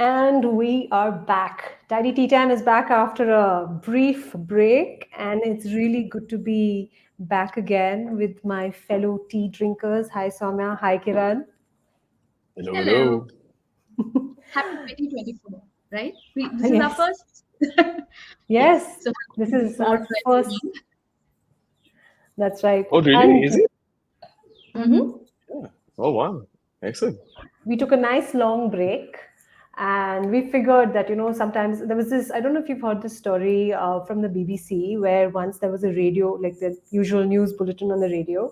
And we are back. Tidy Tea Time is back after a brief break, and it's really good to be back again with my fellow tea drinkers. Hi, Soumya. Hi, Kiran. Hello, Hello. hello. Happy 2024, right? This is our Yes, first. Yes. yes, So this happy is our 2024 to first. everyone. That's right. Oh, really? And Is it? mhm, Mm-hmm. Yeah. Oh, wow. Excellent. we took a nice long break, and we figured that sometimes there was this. I don't know if you've heard this story from the BBC, where once there was a radio, like the usual news bulletin on the radio,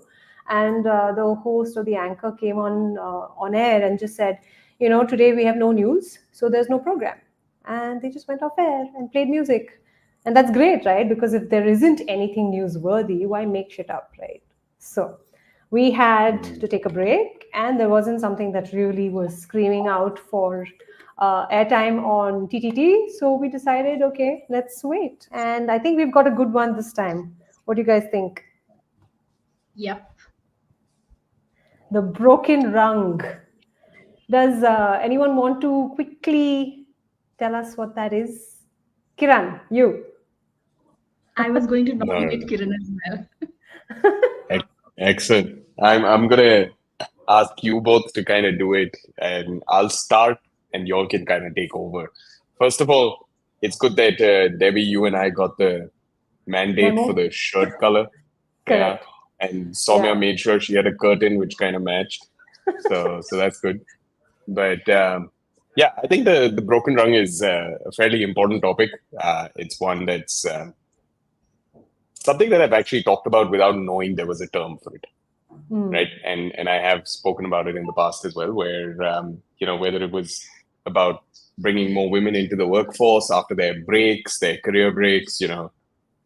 and the host or the anchor came on air and just said, today we have no news, so there's no program, and they just went off air and played music, and that's great, right? Because if there isn't anything newsworthy, why make shit up, right? So we had Mm. to take a break, and there wasn't something that really was screaming out for airtime on TTT. So we decided, okay, let's wait. And I think we've got a good one this time. What do you guys think? Yep. The broken rung. Does anyone want to quickly tell us what that is? Kiran, you. I was going to No, no, nominate no. Kiran as well. Excellent. I'm gonna ask you both to kind of do it, and I'll start, and y'all can kind of take over. First of all, it's good that Debbie, you and I got the mandate for Memo? the shirt color. Yeah, Correct. and Yeah. Soumya made sure she had a curtain which kind of matched. So that's good. But yeah, I think the broken rung is a fairly important topic. It's one that's something that I've actually talked about without knowing there was a term for it, Mm. right? And I have spoken about it in the past as well, where whether it was about bringing more women into the workforce after their breaks, their career breaks,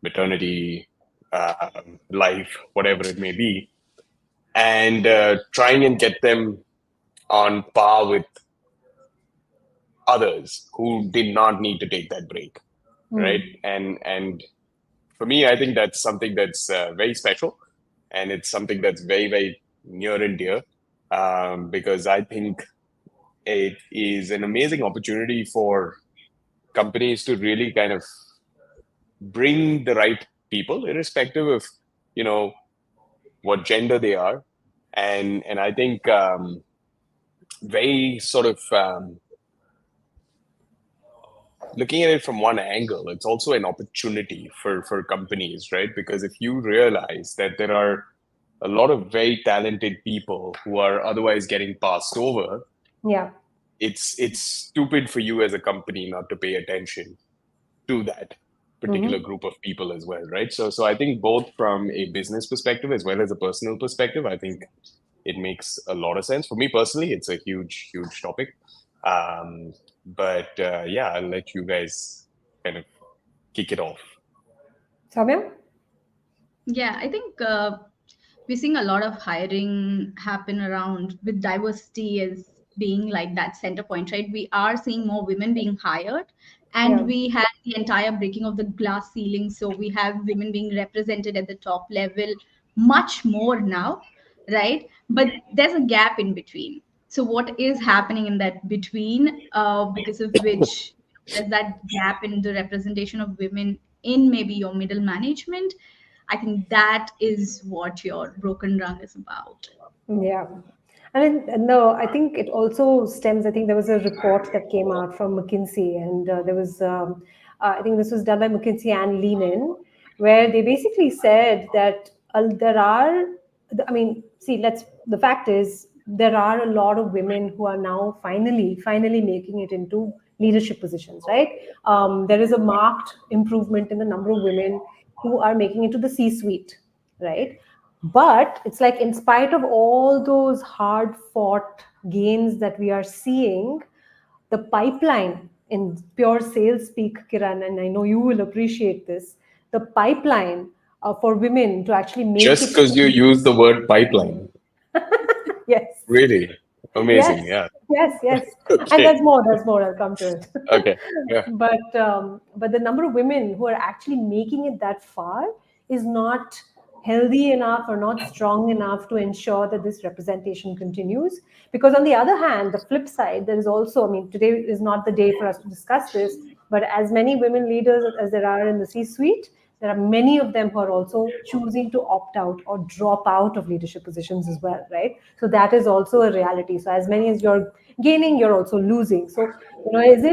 maternity, life, whatever it may be, and trying and get them on par with others who did not need to take that break, right? Mm. And for me, I think that's something that's very special, and it's something that's very very near and dear, because I think it is an amazing opportunity for companies to really kind of bring the right people, irrespective of you know what gender they are, and I think very sort of looking at it from one angle, it's also an opportunity for companies, right? Because if you realize that there are a lot of very talented people who are otherwise getting passed over, Yeah. it's stupid for you as a company not to pay attention to that particular Mm-hmm. group of people as well, right? So I think both from a business perspective as well as a personal perspective, I think it makes a lot of sense. For me personally, it's a huge topic. Um, but yeah, I'll let you guys kind of kick it off. Soumya? Yeah, I think we're seeing a lot of hiring happen around with diversity as being like that center point, right? We are seeing more women being hired, Yeah. and we had the entire breaking of the glass ceiling. So we have women being represented at the top level much more now, right? But there's a gap in between. So what is happening in that between, because of which there's that gap in the representation of women in maybe your middle management. I think that is what your broken rung is about. Yeah. And no, I think it also stems. I think there was a report that came out from McKinsey, and there was, I think this was done by McKinsey and Lean In, where they basically said that there are, I mean, see, the fact is, there are a lot of women who are now finally making it into leadership positions, right? There is a marked improvement in the number of women who are making it to the C suite, right? But it's like, in spite of all those hard fought gains that we are seeing, the pipeline in pure sales speak, Kiran, and I know you will appreciate this, the pipeline for women to actually make Just it to because you use the word pipeline, yes, really amazing. yes, Yeah. yes, and Okay. there's more. I'll come to it. Okay. Yeah. But the number of women who are actually making it that far is not healthy enough or not strong enough to ensure that this representation continues. Because on the other hand, the flip side, there is also, I mean, today is not the day for us to discuss this, but as many women leaders as there are in the C-suite, there are many of them who are also choosing to opt out or drop out of leadership positions as well, right? So that is also a reality. So as many as you're gaining, you're also losing. So, is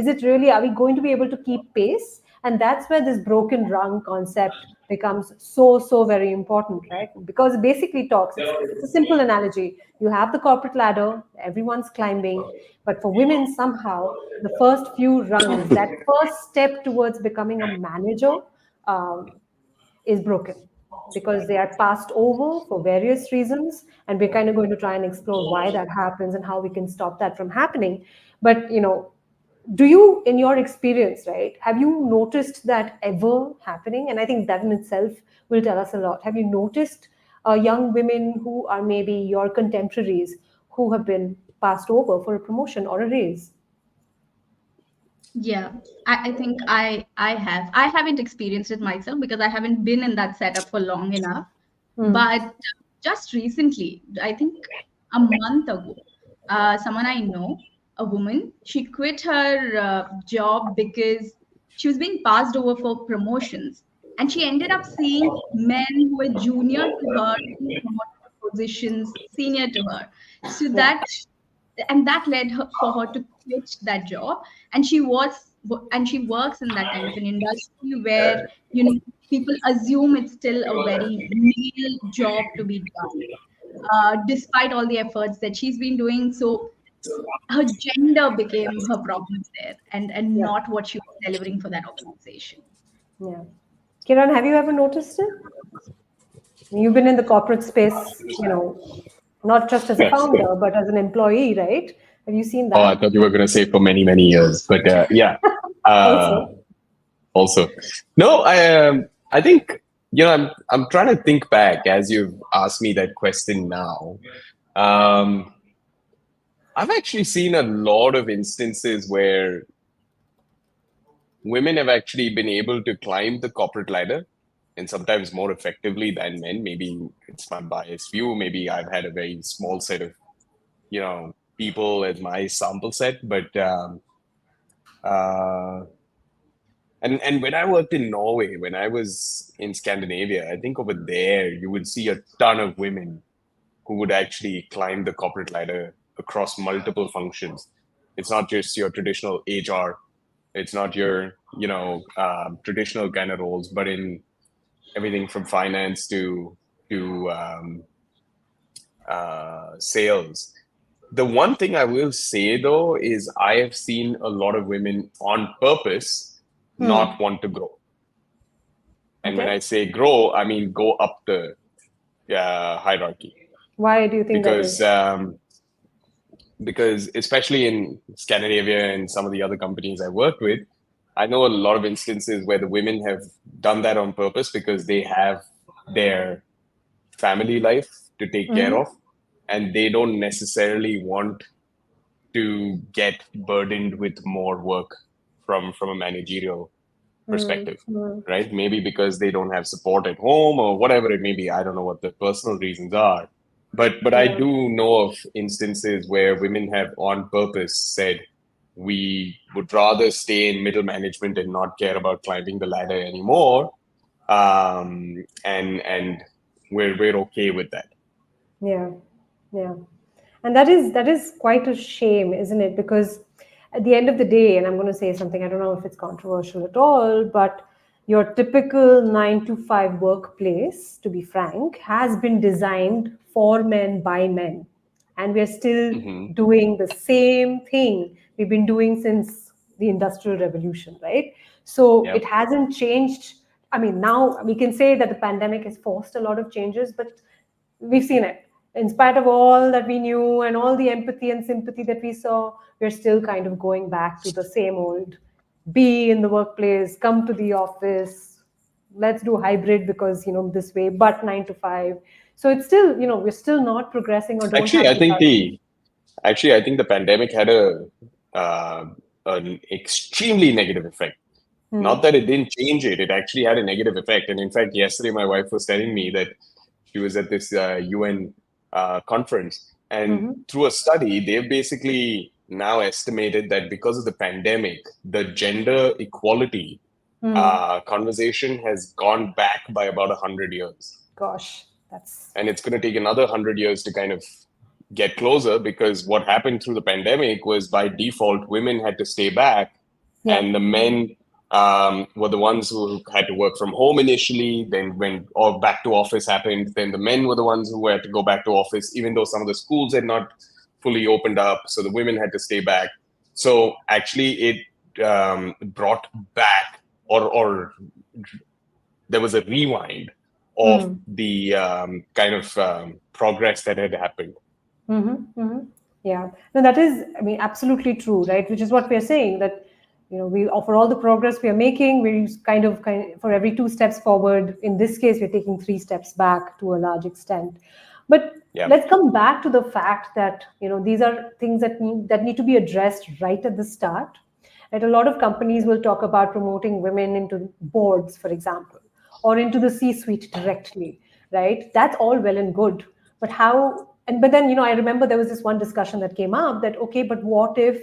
it really, are we going to be able to keep pace? And that's where this broken rung concept becomes so very important, right? Because it basically talks, it's a simple analogy. You have the corporate ladder, everyone's climbing, but for women, somehow the first few rungs, that first step towards becoming a manager, um, is broken because they are passed over for various reasons, and we're kind of going to try and explore why that happens and how we can stop that from happening. But do you, in your experience, right, have you noticed that ever happening? And I think that in itself will tell us a lot. Have you noticed young women who are maybe your contemporaries who have been passed over for a promotion or a raise? Yeah, I think I have. I haven't experienced it myself because I haven't been in that setup for long enough. Hmm. But just recently, I think a month ago, someone I know, a woman, she quit her job because she was being passed over for promotions, and she ended up seeing men who were junior to her being promoted to positions senior to her. So Yeah. that led her for her to quit that job, and she works in that kind of an industry where people assume it's still a very male job to be done, despite all the efforts that she's been doing. So her gender became her problem there, and Yeah. not what she was delivering for that organization. Yeah. Kiran, have you ever noticed it? You've been in the corporate space, not just as a Yes. founder, but as an employee, right? Have you seen Oh, I that? thought you were going to say for many, many years, but yeah. Uh, Also. also, no, I think I'm trying to think back as you've asked me that question now. Um, I've actually seen a lot of instances where women have actually been able to climb the corporate ladder and sometimes more effectively than men. Maybe it's my biased view. Maybe I've had a very small set of, people as my sample set. But uh, and when I worked in Norway, when I was in Scandinavia, I think over there you would see a ton of women who would actually climb the corporate ladder across multiple functions. It's not just your traditional HR. It's not your, traditional kind of roles, but in everything from finance to sales. The one thing I will say though is I have seen a lot of women on purpose Hmm. not want to grow. And when Okay. I say grow, I mean go up the hierarchy Why do you think that because is? because especially in Scandinavia and some of the other companies I worked with, I know a lot of instances where the women have done that on purpose because they have their family life to take care Mm-hmm. of, and they don't necessarily want to get burdened with more work from a managerial perspective, Mm-hmm. right? Maybe because they don't have support at home or whatever it may be. I don't know what the personal reasons are, but I Yeah. do know of instances where women have on purpose said we would rather stay in middle management and not care about climbing the ladder anymore, and we're okay with that. Yeah. Yeah. And that is quite a shame, isn't it? Because at the end of the day, and I'm going to say something, I don't know if it's controversial at all, but your typical 9 to 5 workplace, to be frank, has been designed for men by men. And we're still Hmm. doing the same thing we've been doing since the Industrial Revolution, right? So Yep. it hasn't changed. I mean, now we can say that the pandemic has forced a lot of changes, but we've seen it. In spite of all that we knew and all the empathy and sympathy that we saw, we're still kind of going back to the same old, be in the workplace, come to the office, let's do hybrid because, this way, but 9 to 5. So it's still, we're still not progressing or don't Actually, have I the think courage. the actually I think the pandemic had uh, an extremely negative effect Not that it didn't change it, it actually had a negative effect. And in fact, yesterday my wife was telling me that she was at this UN conference, and Mm-hmm. through a study, they've basically now estimated that because of the pandemic, the gender equality Mm. conversation has gone back by about 100 years. Gosh, that's And it's going to take another 100 years to kind of get closer, because what happened through the pandemic was by default, women had to stay back, yeah. and the men were the ones who had to work from home initially. Then, when or back to office happened, then the men were the ones who had to go back to office, even though some of the schools had not fully opened up. So the women had to stay back. So actually, it brought back, or there was a rewind of Mm. the kind of progress that had happened. Mm-hmm. Mm-hmm. Yeah. No, that is, I mean, absolutely true, right? Which is what we're saying that, we offer all the progress we are making, we kind of for every two steps forward. In this case, we're taking three steps back to a large extent. But Yeah. let's come back to the fact that, these are things that need to be addressed right at the start. Right? A lot of companies will talk about promoting women into boards, for example, or into the C-suite directly, right? That's all well and good. But how, and but then, I remember there was this one discussion that came up that, okay, but what if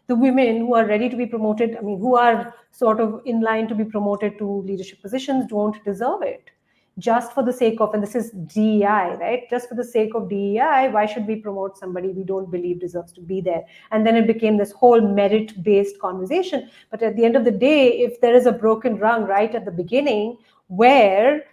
the women who are ready to be promoted, I mean, who are sort of in line to be promoted to leadership positions don't deserve it? Just for the sake of, and this is DEI, right? Just for the sake of DEI, why should we promote somebody we don't believe deserves to be there? And then it became this whole merit based conversation. But at the end of the day, if there is a broken rung right at the beginning where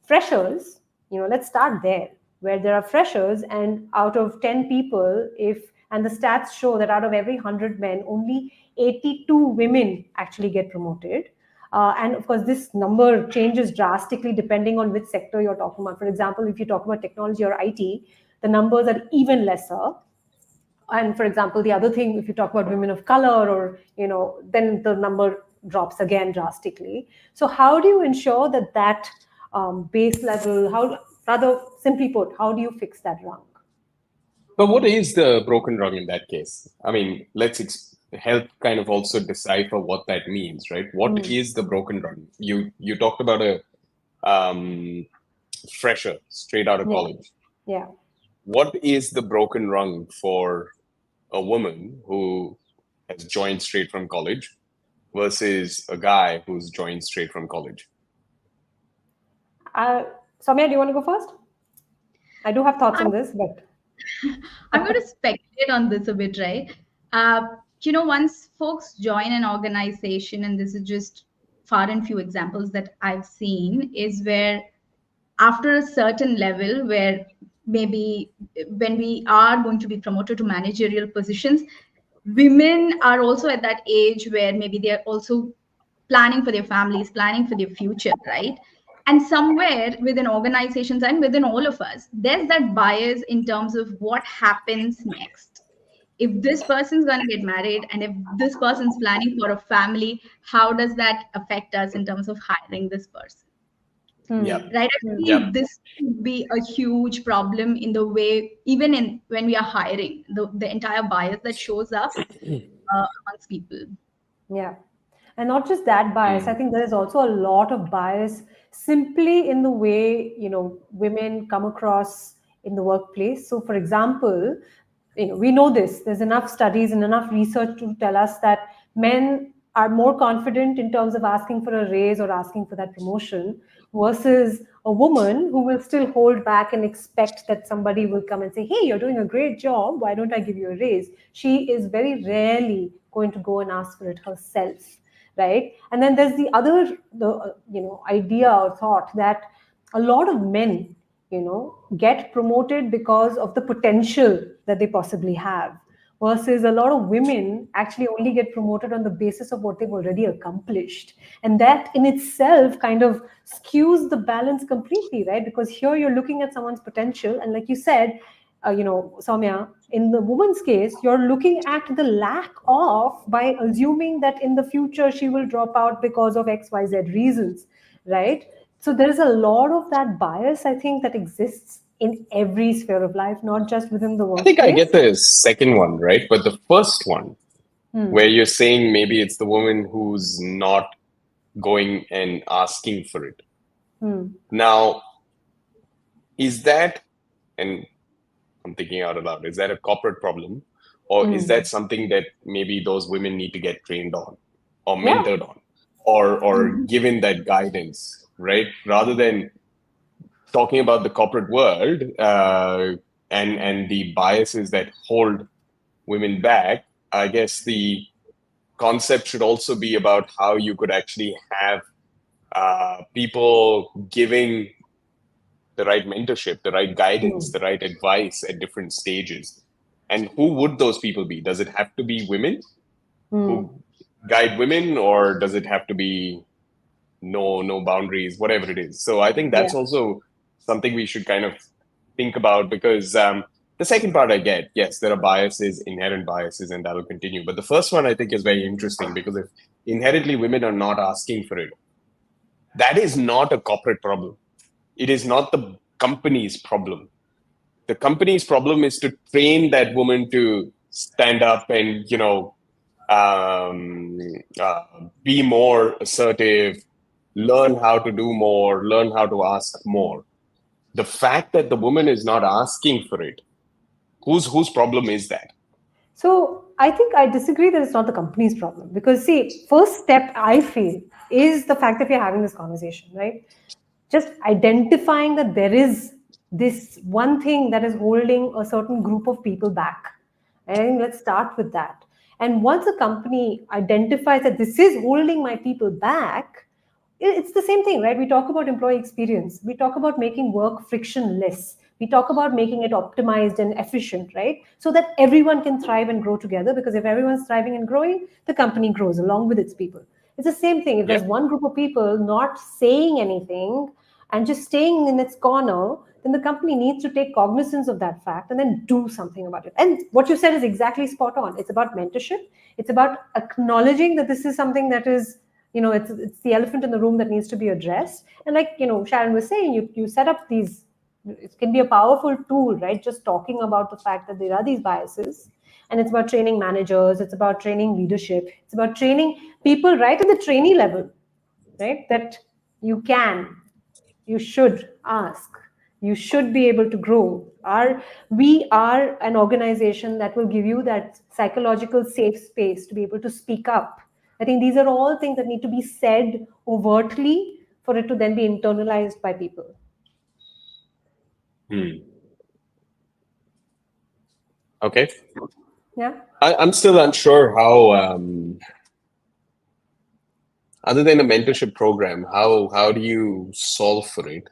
freshers, let's start there, where there are freshers, and out of 10 people, if, and the stats show that out of every 100 men, only 82 women actually get promoted. And of course, this number changes drastically depending on which sector you're talking about. For example, if you talk about technology or IT, the numbers are even lesser. And for example, the other thing, if you talk about women of color, or then the number drops again drastically. So how do you ensure that base level, how, rather simply put, how do you fix that rung? But what is the broken rung in that case? I mean, let's help kind of also decipher what that means, right? What Mm, is the broken rung? You talked about a um, fresher straight out of yeah, college. yeah. What is the broken rung for a woman who has joined straight from college versus a guy who's joined straight from college? uh, Soumya, do you want to go first? I do have thoughts on I'm this, but I'm going to speculate on this a bit, right? Uh, once folks join an organization, and this is just far and few examples that I've seen, is where after a certain level, where maybe when we are going to be promoted to managerial positions, women are also at that age where maybe they're also planning for their families, planning for their future, right? And somewhere within organizations and within all of us, there's that bias in terms of what happens next. If this person's going to get married, and if this person's planning for a family, how does that affect us in terms of hiring this person? Yep. hmm, Right, I hmm, Yep. feel this could be a huge problem in the way, even in when we are hiring, the entire bias that shows up amongst people. yeah. And not just that bias, I Mm. think there is also a lot of bias simply in the way, women come across in the workplace. So for example, we know this, there's enough studies and enough research to tell us that men are more confident in terms of asking for a raise or asking for that promotion versus a woman who will still hold back and expect that somebody will come and say, hey, you're doing a great job, why don't I give you a raise? She is very rarely going to go and ask for it herself, right? And then there's the idea or thought that a lot of men, get promoted because of the potential that they possibly have, versus a lot of women actually only get promoted on the basis of what they've already accomplished. And that in itself kind of skews the balance completely, right? Because here you're looking at someone's potential, and like you said, Soumya, in the woman's case, you're looking at the lack of, by assuming that in the future she will drop out because of XYZ reasons, right? So there is a lot of that bias, I think, that exists in every sphere of life, not just within the I think I workplace. get the second one, right? But the first one, where Hmm. you're saying maybe it's the woman who's not going and asking for it. Hmm. Now, is that, and I'm thinking out aloud, is that a corporate problem? Or is Hmm. that something that maybe those women need to get trained on or Yeah. mentored on or given that guidance, right? Rather than talking about the corporate world and the biases that hold women back, I guess the concept should also be about how you could actually have people giving the right mentorship, the right guidance, Hmm. the right advice at different stages. And who would those people be? Does it have to be women Hmm. who guide women, or does it have to be no boundaries, whatever it is? So I think Yeah. that's also something we should kind of think about because the second part I get, yes, there are biases, inherent biases, and that'll continue. But the first one I think is very interesting because if inherently women are not asking for it, that is not a corporate problem. It is not the company's problem. The company's problem is to train that woman to stand up and um, uh, be more assertive, learn how to do more, learn how to ask more. The fact that the woman is not asking for it, whose problem is that? So I think I disagree that it's not the company's problem because see, first step I feel is the fact that we're having this conversation, right? Just identifying that there is this one thing that is holding a certain group of people back. I think let's start with that. And once a company identifies that this is holding my people back, it's the same thing, right? We talk about employee experience. We talk about making work frictionless. We talk about making it optimized and efficient, right? So that everyone can thrive and grow together. Because if everyone's thriving and growing, the company grows along with its people. It's the same thing. If there's Yep. one group of people not saying anything and just staying in its corner, then the company needs to take cognizance of that fact and then do something about it. And what you said is exactly spot on. It's about mentorship. It's about acknowledging that this is something that is, it's the elephant in the room that needs to be addressed. And like, Sharon was saying, you set up these, it can be a powerful tool, right? Just talking about the fact that there are these biases. And it's about training managers, it's about training leadership, it's about training people right at the trainee level, right? That you can, you should ask, you should be able to grow. We are an organization that will give you that psychological safe space to be able to speak up. I think these are all things that need to be said overtly for it to then be internalized by people. Hmm. Okay. Yeah. I'm still unsure how, other than a mentorship program, how do you solve for it?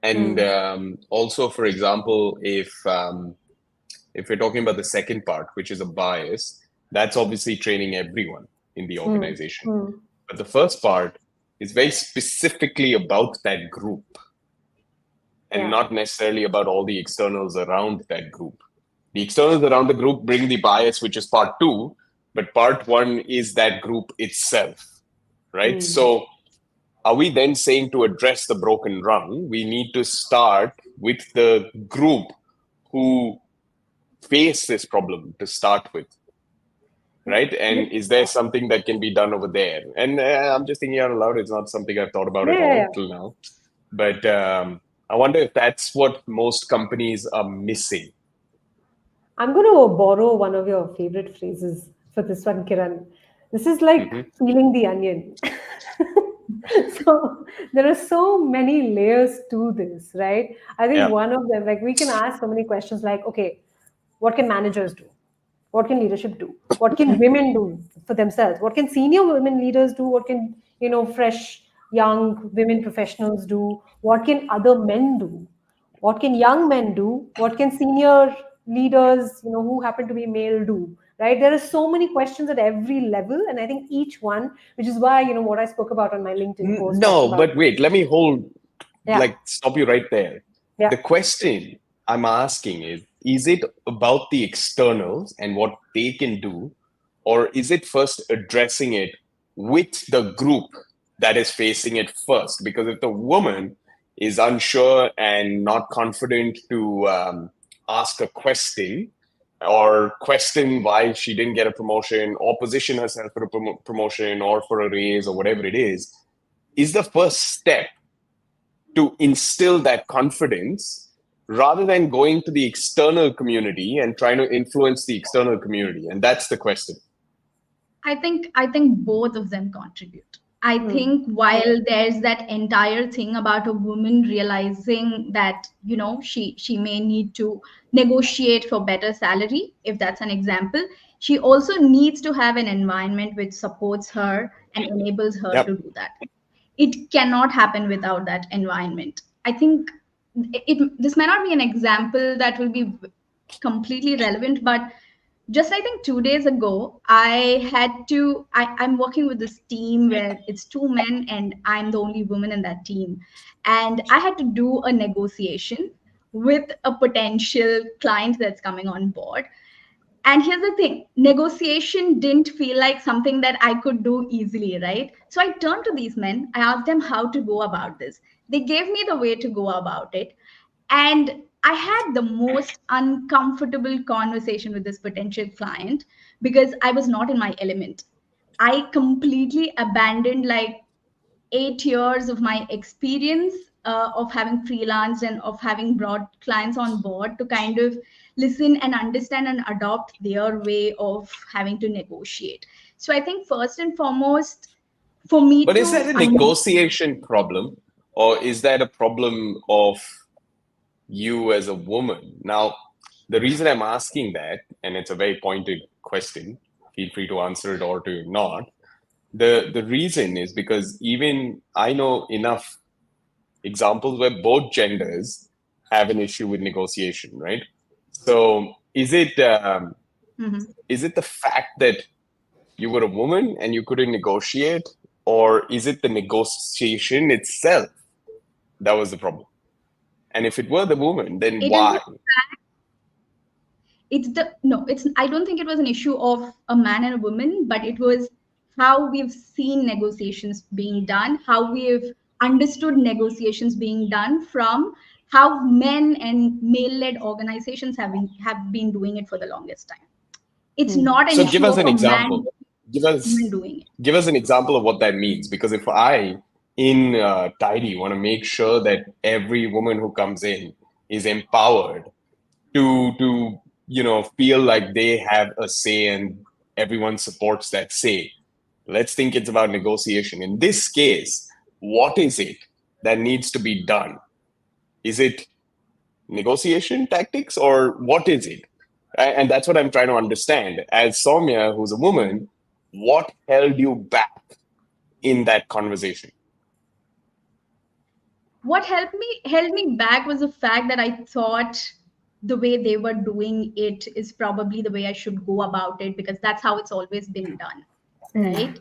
And Hmm. also, for example, if we're talking about the second part, which is a bias, that's obviously training everyone in the Hmm. organization. Hmm. But the first part is very specifically about that group and Yeah. not necessarily about all the externals around that group. The externals around the group bring the bias, which is part two, but part one is that group itself, right? Hmm. So, are we then saying to address the broken rung, we need to start with the group who face this problem to start with, right? And is there something that can be done over there? And I'm just thinking out loud. It's not something I've thought about Yeah, at yeah, yeah. all till now. But I wonder if that's what most companies are missing. I'm going to borrow one of your favorite phrases for this one, Kiran. This is like Hmm. peeling the onion. So there are so many layers to this, right? I think Yeah. one of them, like we can ask so many questions like, okay, what can managers do? What can leadership do? What can women do for themselves? What can senior women leaders do? What can, fresh young women professionals do? What can other men do? What can young men do? What can senior leaders, who happen to be male do? Right? There are so many questions at every level, and I think each one, which is why, what I spoke about on my LinkedIn post, talking No, about, but wait, let me yeah, stop you right there. yeah. The question I'm asking is it about the externals and what they can do, or is it first addressing it with the group that is facing it first? Because if the woman is unsure and not confident to ask a question or question why she didn't get a promotion or position herself for a promotion or for a raise or whatever it is, is the first step to instill that confidence rather than going to the external community and trying to influence the external community? And that's the question. I think both of them contribute. I Hmm. think while there's that entire thing about a woman realizing that, she may need to negotiate for better salary, if that's an example, she also needs to have an environment which supports her and enables her Yep. to do that. It cannot happen without that environment. I think this may not be an example that will be completely relevant, but just I think 2 days ago, I'm working with this team where it's two men and I'm the only woman in that team. And I had to do a negotiation with a potential client that's coming on board. And here's the thing, negotiation didn't feel like something that I could do easily, right? So I turned to these men, I asked them how to go about this. They gave me the way to go about it. And I had the most uncomfortable conversation with this potential client because I was not in my element. I completely abandoned like 8 years of my experience of having freelanced and of having brought clients on board to kind of listen and understand and adopt their way of having to negotiate. So I think first and foremost, for me But is that to a negotiation problem, or is that a problem of you as a woman? Now, the reason I'm asking that, and it's a very pointed question, feel free to answer it or to not. The reason is because even I know enough examples where both genders have an issue with negotiation, right? So Mhm. is it the fact that you were a woman and you couldn't negotiate, or is it the negotiation itself that was the problem? And if it were the woman, then It is why? it's the no it's I don't think it was an issue of a man and a woman, but it was how we've seen negotiations being done, how we've understood negotiations being done from how men and male-led organizations have been doing it for the longest time. It's Hmm. not an So give issue us of an a man example. Give us woman doing it. give us an example of what that means. Because if I in Tydy want to make sure that every woman who comes in is empowered to feel like they have a say and everyone supports that say, let's think it's about negotiation. In this case, what is it that needs to be done? Is it negotiation tactics or what is it? And that's what I'm trying to understand. As Soumya, who's a woman, what held you back in that conversation? What held me back was the fact that I thought the way they were doing it is probably the way I should go about it because that's how it's always been done, Hmm. right?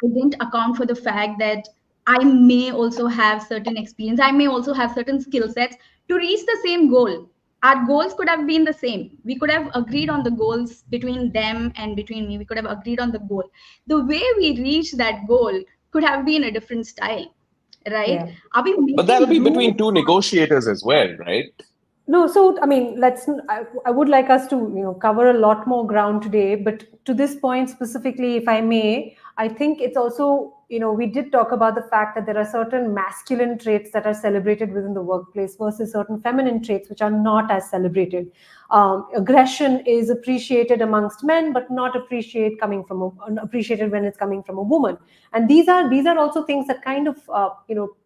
I didn't account for the fact that I may also have certain experience, I may also have certain skill sets to reach the same goal. Our goals could have been the same. We could have agreed on the goals between them and between me. We could have agreed on the goal. The way we reach that goal could have been a different style, right? Yeah. Are we But that'll making be room between two negotiators as well, right? No, so I mean, I would like us to cover a lot more ground today, but to this point specifically, if I may, I think it's also we did talk about the fact that there are certain masculine traits that are celebrated within the workplace versus certain feminine traits which are not as celebrated. Aggression is appreciated amongst men, but not appreciated when it's coming from a woman, and these are also things that kind of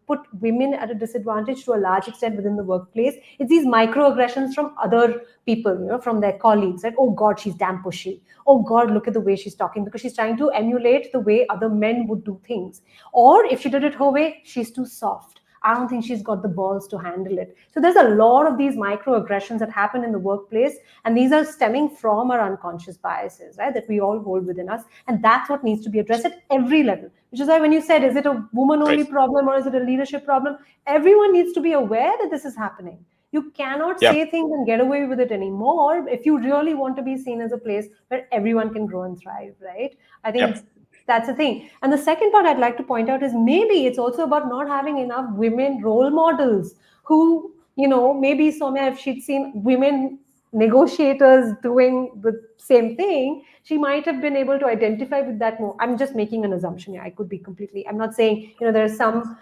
put women at a disadvantage to a large extent within the workplace. It's these microaggressions from other people, from their colleagues, like, oh God, she's damn pushy. Oh God, look at the way she's talking, because she's trying to emulate the way other men would do things. Or if she did it her way, she's too soft. I don't think she's got the balls to handle it. So there's a lot of these microaggressions that happen in the workplace, and these are stemming from our unconscious biases, right? That we all hold within us, and that's what needs to be addressed at every level. Which is why when you said, is it a Right. woman-only problem or is it a leadership problem? Everyone needs to be aware that this is happening. You cannot Yeah. say things and get away with it anymore if you really want to be seen as a place where everyone can grow and thrive, right? I Yeah. think that's the thing. And the second part I'd like to point out is maybe it's also about not having enough women role models who, maybe Soumya, if she'd seen women negotiators doing the same thing, she might have been able to identify with that more. I'm just making an assumption here. I could be completely, I'm not saying, there are some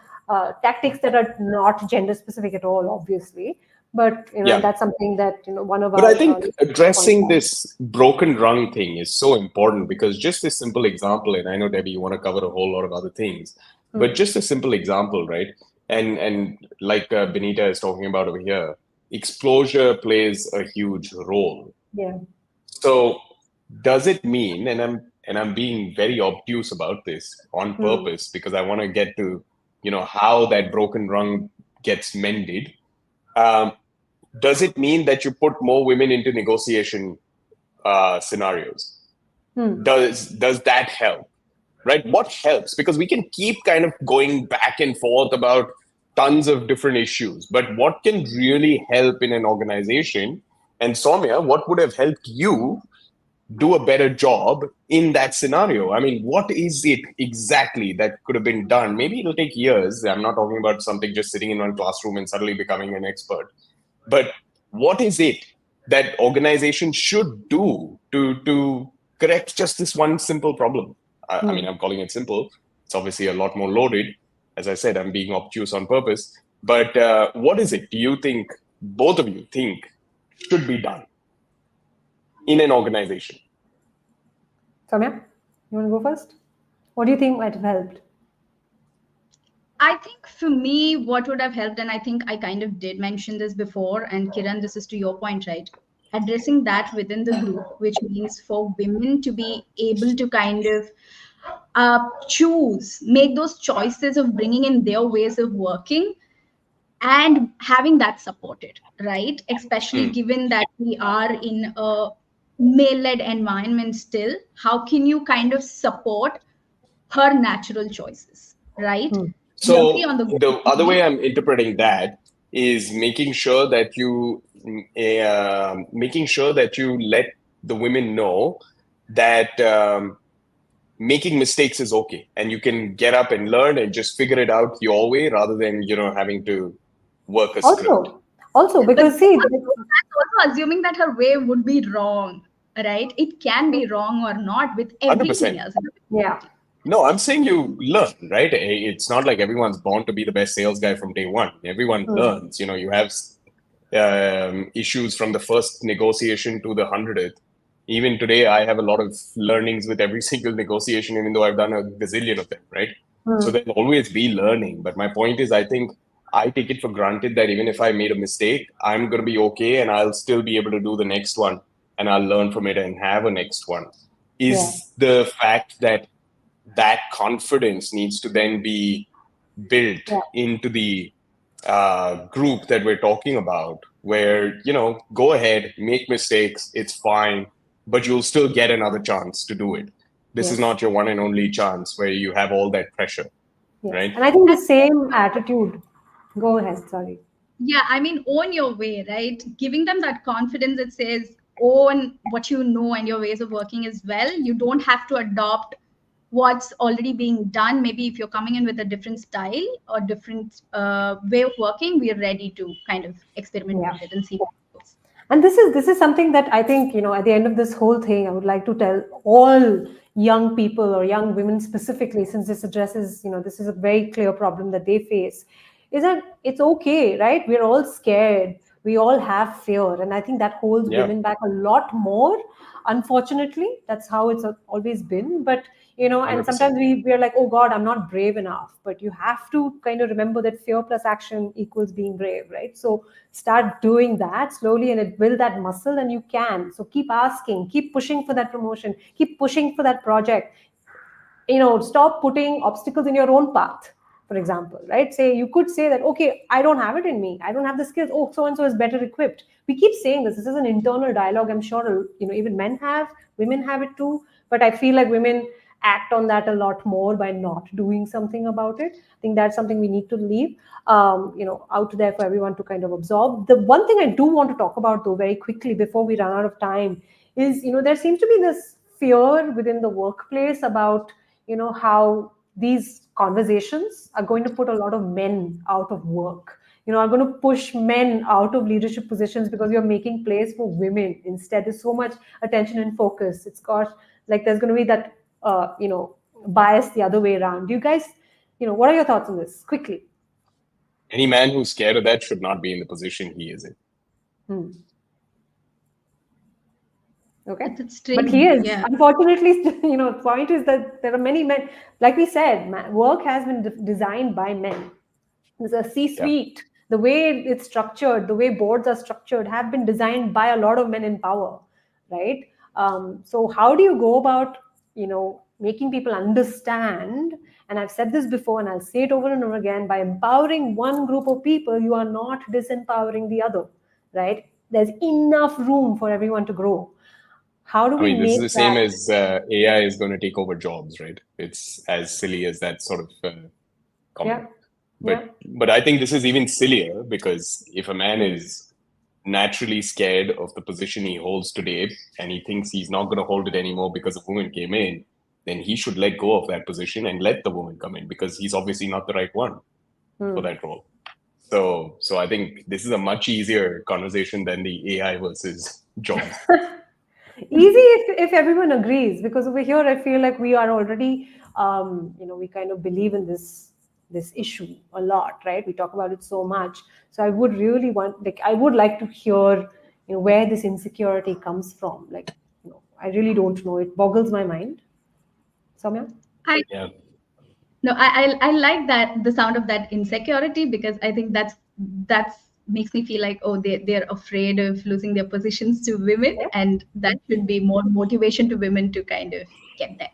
tactics that are not gender specific at all, obviously. But, Yeah. that's something that, one of But I our think points addressing out. this broken rung thing is so important because just this simple example, and I know Debbie, you want to cover a whole lot of other things, but just a simple example, right? And like Benita is talking about over here, exposure plays a huge role. Yeah. So does it mean, and I'm being very obtuse about this on Hmm. purpose because I want to get to, how that broken rung gets mended. Um, does it mean that you put more women into negotiation scenarios? Hmm. Does that help? Right? What helps? Because we can keep kind of going back and forth about tons of different issues, but what can really help in an organization? And Soumya, what would have helped you do a better job in that scenario? I mean, what is it exactly that could have been done? Maybe it'll take years. I'm not talking about something just sitting in one classroom and suddenly becoming an expert. But what is it that organizations should do to correct just this one simple problem? I mean, Hmm. I'm calling it simple. It's obviously a lot more loaded. As I said, I'm being obtuse on purpose. But what is it? Do you think both of you think should be done in an organization? Soumya, you want to go first? What do you think might have helped? I think for me, what would have helped, and I think I kind of did mention this before, and Kiran, this is to your point, right? Addressing that within the group, which means for women to be able to kind of choose, make those choices of bringing in their ways of working and having that supported, right? Especially Hmm. given that we are in a male led environment still, how can you kind of support her natural choices, right? Hmm. We agree So on the the goal. other way I'm interpreting that is making sure that you let the women know that making mistakes is okay, and you can get up and learn and just figure it out your way rather than having to work a script. Also, But because see, that's also assuming that her way would be wrong, right? It can be wrong or not with everything 100%. else. yeah, No, I'm saying you learn, right? It's not like everyone's born to be the best sales guy from day one. Everyone hmm, learns. You have issues from the first negotiation to the 100th. Even today, I have a lot of learnings with every single negotiation, even though I've done a gazillion of them, right? So hmm, there'll always be learning. But my point is, I think I take it for granted that even if I made a mistake, I'm going to be okay and I'll still be able to do the next one and I'll learn from it and have a next one. yeah, Is the fact that that confidence needs to then be built yeah, into the group that we're talking about, where, go ahead, make mistakes, it's fine, but you'll still get another chance to do it. This is yes, not your one and only chance where you have all that pressure, yes. right? And I think the same attitude. Go ahead. Sorry. Yeah, I mean, own your way, right? Giving them that confidence that says, own what you know and your ways of working as well. You don't have to adopt what's already being done. Maybe if you're coming in with a different style or different way of working, we're ready to kind of experiment Yeah. with it and see what goes. And this is something that I think, at the end of this whole thing, I would like to tell all young people or young women specifically, since this addresses, this is a very clear problem that they face, is that it's okay, right? We're all scared. We all have fear. And I think that holds Yeah, women back a lot more. Unfortunately, that's how it's always been. But, and 100%. sometimes we're like, oh God, I'm not brave enough. But you have to kind of remember that fear plus action equals being brave, right? So start doing that slowly and it build that muscle and you can. So keep asking, keep pushing for that promotion, keep pushing for that project. Stop putting obstacles in your own path. For example, right, say you could say that, okay, I don't have it in me, I don't have the skills, oh, so and so is better equipped. We keep saying this is an internal dialogue. I'm sure even men have, women have it too, but I feel like women act on that a lot more by not doing something about it. I think that's something we need to leave out there for everyone to kind of absorb. The one thing I do want to talk about though very quickly before we run out of time is there seems to be this fear within the workplace about how these conversations are going to put a lot of men out of work. are going to push men out of leadership positions because you're making place for women instead. There's so much attention and focus. It's got like there's going to be that bias the other way around. Do you guys, what are your thoughts on this? Quickly. Any man who's scared of that should not be in the position he is in. Okay. It's But strange. he is, Yeah. unfortunately, the point is that there are many men, like we said, work has been designed by men. There's a Yeah. C-suite, the way it's structured, the way boards are structured, have been designed by a lot of men in power, right? So how do you go about, making people understand? And I've said this before, and I'll say it over and over again: by empowering one group of people, you are not disempowering the other, right? There's enough room for everyone to grow. How do I we mean, this is make the same that? as AI is going to take over jobs, right? It's as silly as that sort of comment. Yeah. But I think this is even sillier, because if a man is naturally scared of the position he holds today and he thinks he's not going to hold it anymore because a woman came in, then he should let go of that position and let the woman come in, because he's obviously not the right one for that role. So I think this is a much easier conversation than the AI versus jobs. Easy if everyone agrees, because over here I feel like we are already we kind of believe in this issue a lot, right? We talk about it so much. So I would really I would like to hear where this insecurity comes from. Like, I really don't know, it boggles my mind. Soumya? I Yeah. No, I like that, the sound of that insecurity, because I think that's makes me feel like, oh, they're afraid of losing their positions to women, Yeah. and that should be more motivation to women to kind of get there.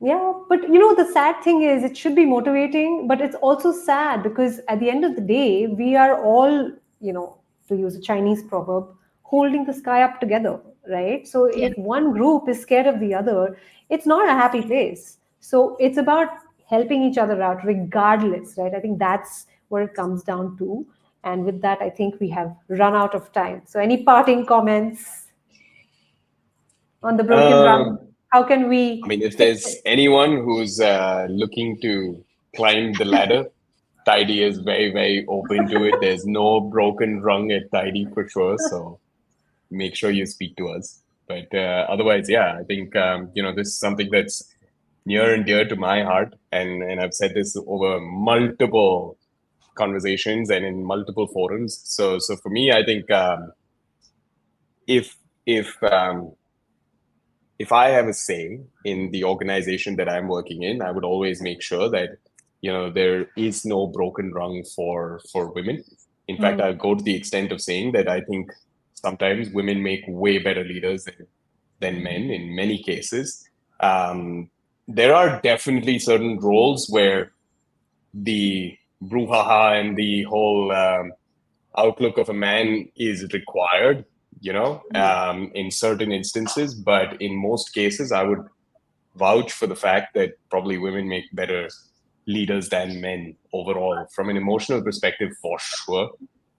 Yeah, but the sad thing is it should be motivating, but it's also sad because at the end of the day, we are all, to use a Chinese proverb, holding the sky up together, right? So Yeah. if one group is scared of the other, it's not a happy place. So it's about helping each other out regardless, right? I think that's what it comes down to. And with that, I think we have run out of time. So any parting comments on the broken Um, rung? How can I we mean, if fix there's it? anyone who's looking to climb the ladder, Tydy is very, very open to it. There's no broken rung at Tydy for sure. So make sure you speak to us. But otherwise, yeah, I think this is something that's near and dear to my heart, and I've said this over multiple conversations and in multiple forums. So for me, I think if if um, if I have a say in the organization that I'm working in, I would always make sure that there is no broken rung for women. In fact, I'll go to the extent of saying that I think sometimes women make way better leaders than men in many cases. There are definitely certain roles where the brouhaha and the whole outlook of a man is required, in certain instances. But in most cases, I would vouch for the fact that probably women make better leaders than men overall. From an emotional perspective, for sure,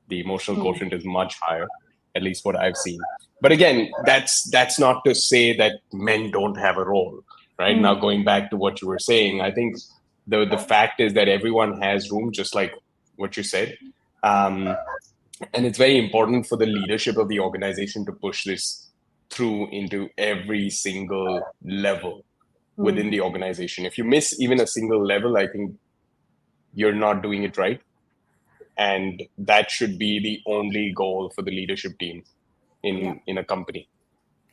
the emotional quotient is much higher, at least what I've seen. But again, that's not to say that men don't have a role, right? Now, going back to what you were saying, I think the fact is that everyone has room, just like what you said. Um, and it's very important for the leadership of the organization to push this through into every single level within the organization. If you miss even a single level, I think you're not doing it right. And that should be the only goal for the leadership team Yeah. in a company.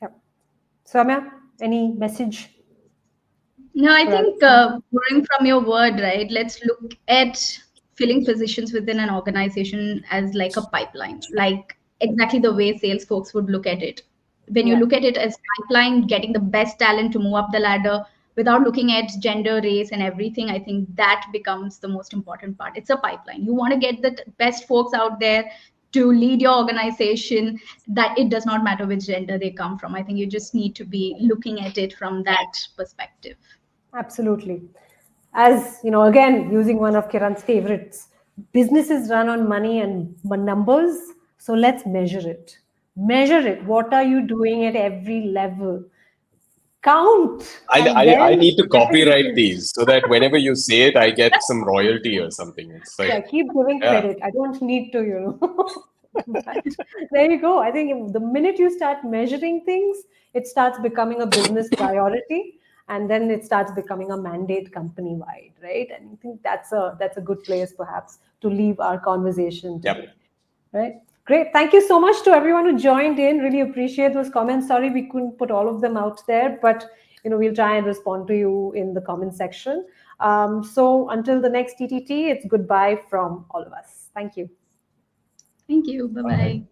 Yep. Soumya, any message No, I for us? think, borrowing from your word, right? Let's look at filling positions within an organization as like a pipeline, like exactly the way sales folks would look at it. When you Yeah. look at it as pipeline, getting the best talent to move up the ladder without looking at gender, race, and everything, I think that becomes the most important part. It's a pipeline. You want to get the best folks out there to lead your organization, that it does not matter which gender they come from. I think you just need to be looking at it from that perspective. Absolutely. As again, using one of Kiran's favorites, businesses run on money and numbers. So let's measure it. Measure it. What are you doing at every level? count, and I then need to copyright definitely. these so that whenever you say it, I get some royalty or something. It's like, Yeah, keep giving yeah, credit. I don't need to, But there you go. I think the minute you start measuring things, it starts becoming a business priority, and then it starts becoming a mandate company wide, right? And I think that's a good place perhaps to leave our conversation yep. today. Right. Great. Thank you so much to everyone who joined in. Really appreciate those comments. Sorry we couldn't put all of them out there, but we'll try and respond to you in the comment section. So until the next TTT, it's goodbye from all of us. Thank you. Thank you. Bye Bye. bye.